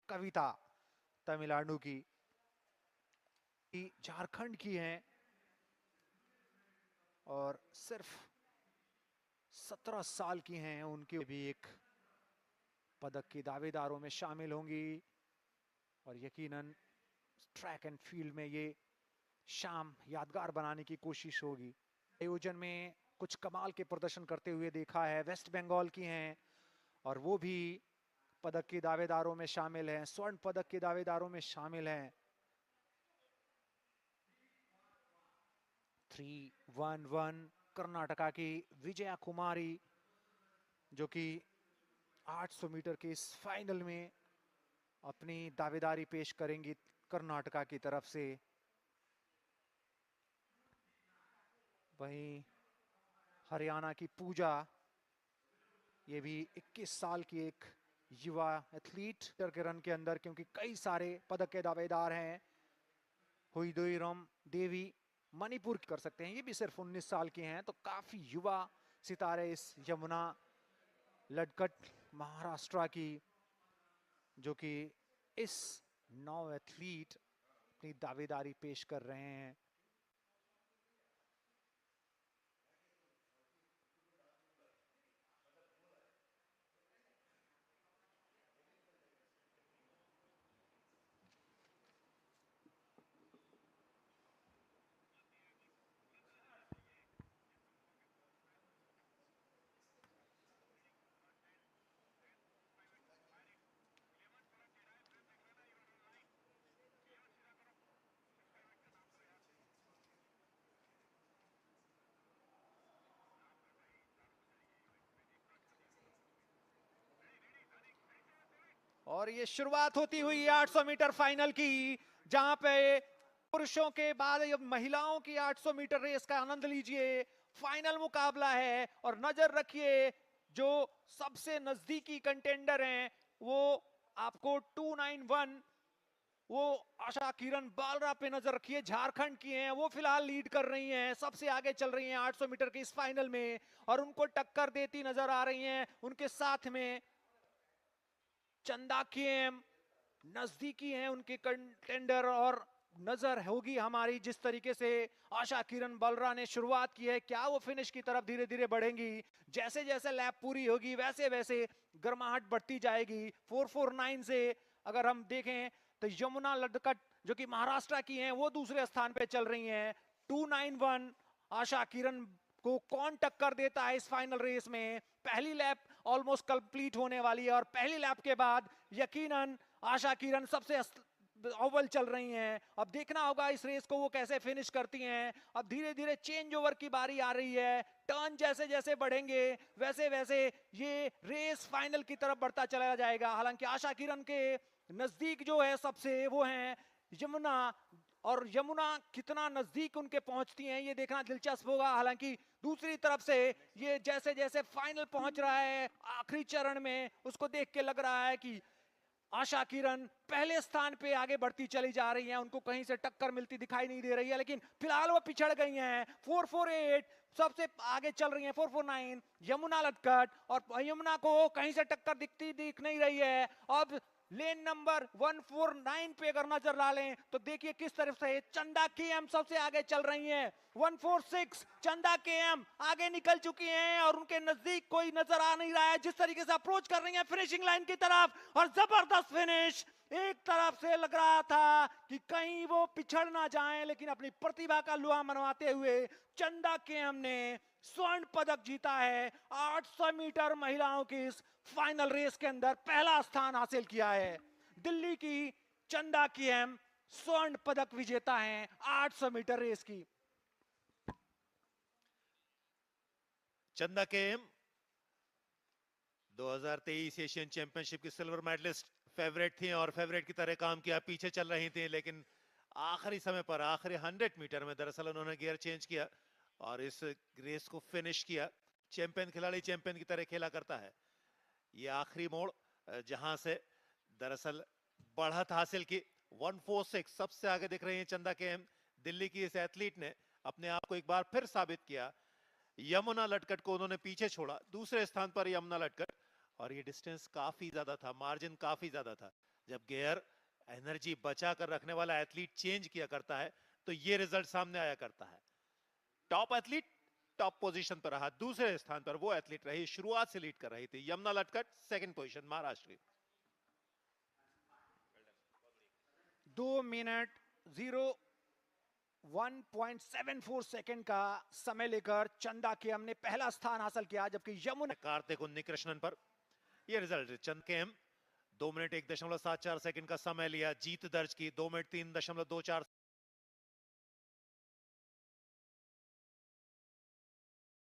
कविता तमिलनाडु की, झारखंड की हैं और सिर्फ 17 साल की हैं। उनकी भी एक पदक की दावेदारों में शामिल होंगी और यकीनन ट्रैक एंड फील्ड में ये शाम यादगार बनाने की कोशिश होगी। आयोजन में कुछ कमाल के प्रदर्शन करते हुए देखा है। वेस्ट बंगाल की हैं और वो भी पदक के दावेदारों में शामिल हैं, स्वर्ण पदक के दावेदारों में शामिल हैं। 3-1-1 कर्नाटका की विजया कुमारी, जो कि 800 मीटर के इस फाइनल में अपनी दावेदारी पेश करेंगी कर्नाटका की तरफ से। वहीं हरियाणा की पूजा, ये भी 21 साल की एक युवा एथलीट के रन के अंदर, क्योंकि कई सारे पदक के दावेदार हैं। हुईदुईरम देवी मणिपुर कर सकते हैं, ये भी सिर्फ 19 साल के हैं, तो काफी युवा सितारे इस यमुना लडकट महाराष्ट्र की, जो कि इस 9 एथलीट अपनी दावेदारी पेश कर रहे हैं। और ये शुरुआत होती हुई 800 मीटर फाइनल की, जहां पे पुरुषों के बाद महिलाओं की 800 मीटर रेस का आनंद लीजिए। फाइनल मुकाबला है और नजर रखिए, जो सबसे नजदीकी कंटेंडर हैं वो आपको 291, वो आशा किरण बालरा पे नजर रखिए, झारखंड की हैं। वो फिलहाल लीड कर रही हैं, सबसे आगे चल रही हैं 800 मीटर के इस फाइनल में, और उनको टक्कर देती नजर आ रही हैं। उनके साथ में चंदा केएम नजदीकी हैं उनके कंटेंडर, और नजर होगी हमारी जिस तरीके से आशा किरण बालरा ने शुरुआत की है, क्या वो फिनिश की तरफ धीरे धीरे बढ़ेंगी। जैसे जैसे लैप पूरी होगी वैसे वैसे गर्माहट बढ़ती जाएगी। 449 से अगर हम देखें तो यमुना लडकट जो कि महाराष्ट्र की हैं, वो दूसरे स्थान पे चल रही हैं। 291 आशा किरण को कौन टक्कर देता है इस फाइनल रेस में। पहली लैप ऑलमोस्ट कंप्लीट होने वाली है और पहली लैप के बाद यकीनन आशा किरण सबसे अव्वल चल रही हैं। अब देखना होगा इस रेस को वो कैसे फिनिश करती हैं। अब धीरे धीरे चेंज ओवर की बारी आ रही है। टर्न जैसे जैसे बढ़ेंगे वैसे वैसे ये रेस फाइनल की तरफ बढ़ता चला जाएगा। हालांकि आशा किरण के नजदीक जो है सबसे, वो हैं यमुना, और यमुना कितना नजदीक उनके पहुंचती हैं ये देखना दिलचस्प होगा। हालांकि दूसरी तरफ से ये जैसे जैसे फाइनल पहुंच रहा है आखिरी चरण में, उसको देख के लग रहा है कि आशा किरण पहले स्थान पे आगे बढ़ती चली जा रही हैं, उनको कहीं से टक्कर मिलती दिखाई नहीं दे रही है, लेकिन फिलहाल वो पिछड़ गई हैं। 448 सबसे आगे चल रही हैं, 449 यमुना लटकट, और यमुना को कहीं से टक्कर दिख नहीं रही है। अब लेन नंबर 149 पे अगर नजर डालें तो देखिए किस तरफ से चंदा केएम सबसे आगे चल रही हैं। 146 चंदा केएम आगे निकल चुकी हैं और उनके नजदीक कोई नजर आ नहीं रहा है। जिस तरीके से अप्रोच कर रही हैं फिनिशिंग लाइन की तरफ, और जबरदस्त फिनिश। एक तरफ से लग रहा था कि कहीं वो पिछड़ ना जाएं, लेकिन अपनी प्रतिभा का लुहा मनवाते हुए चंदा केएम ने स्वर्ण पदक जीता है। 800 मीटर महिलाओं की इस फाइनल रेस के अंदर पहला स्थान हासिल किया है। दिल्ली की चंदा केएम स्वर्ण पदक विजेता हैं 800 मीटर रेस की। चंदा केएम 2023 एशियन चैंपियनशिप की सिल्वर मेडलिस्ट फेवरेट थी और फेवरेट की तरह काम किया, पीछे चल रही थी, लेकिन आखिरी समय पर आखिरी 100 मीटर में दरअसल उन्होंने गियर चेंज किया और इस रेस को फिनिश किया। चैंपियन खिलाड़ी चैंपियन की तरह खेला करता है। ये आखिरी मोड़ जहां से दरअसल बढ़त हासिल की। 146 सबसे आगे दिख रही है चंदा केएम। दिल्ली की इस एथलीट ने अपने आप को एक बार फिर साबित किया। यमुना लटकट को उन्होंने पीछे छोड़ा, दूसरे स्थान पर यमुना लटकट और ये डिस्टेंस काफी ज्यादा था, मार्जिन काफी ज्यादा था। जब गियर एनर्जी बचा कर रखने वाला एथलीट चेंज किया करता है तो ये रिजल्ट सामने आया करता है। टॉप एथलीट टॉप पोजीशन पर रहा, दूसरे स्थान पर वो एथलीट रही, शुरुआत से लीड कर रही थी। यमुना लटकट second position, Maharashtra. 2 minute 1.74 second का समय लेकर चंदा केएम ने पहला स्थान हासिल किया, जबकि यमुना कार्तिक उन्नीकृष्णन पर यह रिजल्ट। चंद केएम 2 मिनट 1.74 सेकंड का समय लिया, जीत दर्ज की 2 मिनट 3.24